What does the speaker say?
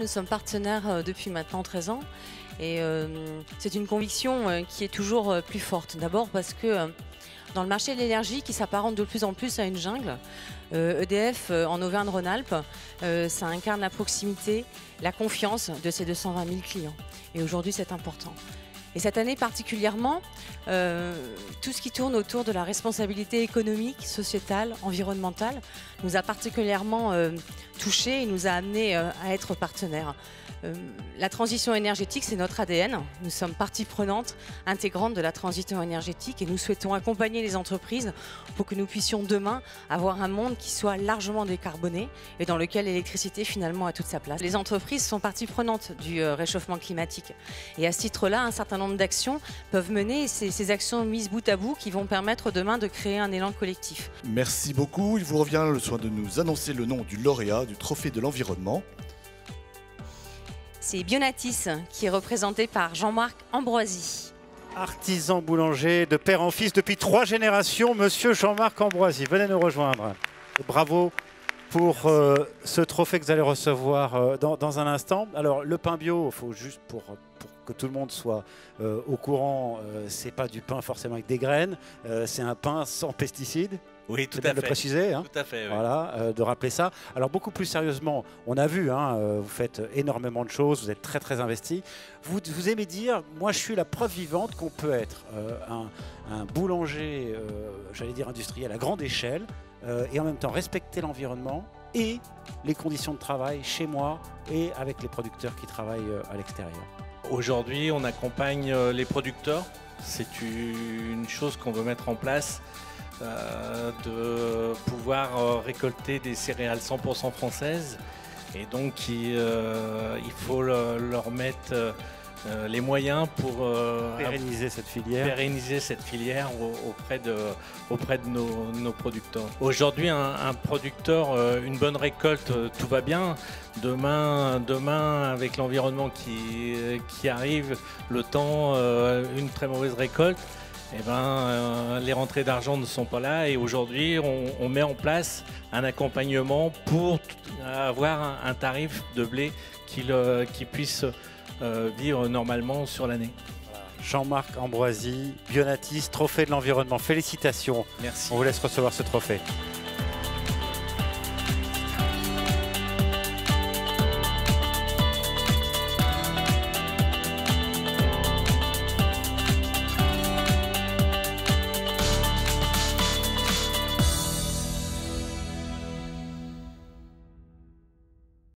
nous sommes partenaires depuis maintenant 13 ans. Et c'est une conviction qui est toujours plus forte. D'abord parce que dans le marché de l'énergie qui s'apparente de plus en plus à une jungle, EDF en Auvergne-Rhône-Alpes, ça incarne la proximité, la confiance de ses 220 000 clients. Et aujourd'hui, c'est important. Et cette année particulièrement, tout ce qui tourne autour de la responsabilité économique, sociétale, environnementale nous a particulièrement touchés et nous a amenés à être partenaires. La transition énergétique, c'est notre ADN. Nous sommes partie prenante intégrante de la transition énergétique et nous souhaitons accompagner les entreprises pour que nous puissions demain avoir un monde qui soit largement décarboné et dans lequel l'électricité finalement a toute sa place. Les entreprises sont partie prenante du réchauffement climatique et à ce titre-là, un certain nombre d'actions peuvent mener ces actions mises bout à bout qui vont permettre demain de créer un élan collectif. Merci beaucoup. Il vous revient le soin de nous annoncer le nom du lauréat du Trophée de l'environnement. C'est Bionatis qui est représenté par Jean-Marc Ambroisi. Artisan boulanger de père en fils depuis 3 générations, monsieur Jean-Marc Ambroisi. Venez nous rejoindre. Bravo pour ce trophée que vous allez recevoir dans un instant. Alors le pain bio, il faut juste pour que tout le monde soit au courant, c'est pas du pain forcément avec des graines, c'est un pain sans pesticides. Oui, tout à fait. De le préciser, hein. Tout à fait, oui. Voilà, de rappeler ça. Alors beaucoup plus sérieusement, on a vu, hein, vous faites énormément de choses, vous êtes très très investi. Vous aimez dire, moi je suis la preuve vivante qu'on peut être un boulanger, j'allais dire industriel à grande échelle, et en même temps respecter l'environnement et les conditions de travail chez moi et avec les producteurs qui travaillent à l'extérieur. Aujourd'hui, on accompagne les producteurs. C'est une chose qu'on veut mettre en place. De pouvoir récolter des céréales 100% françaises et donc il faut leur mettre les moyens pour pérenniser cette filière, auprès de nos producteurs. Aujourd'hui, un producteur, une bonne récolte, tout va bien. Demain avec l'environnement qui arrive, le temps, une très mauvaise récolte, eh ben, les rentrées d'argent ne sont pas là et aujourd'hui on met en place un accompagnement pour avoir un tarif de blé qui puisse vivre normalement sur l'année. Jean-Marc Ambroisi, Bionatis, trophée de l'environnement. Félicitations. Merci. On vous laisse recevoir ce trophée.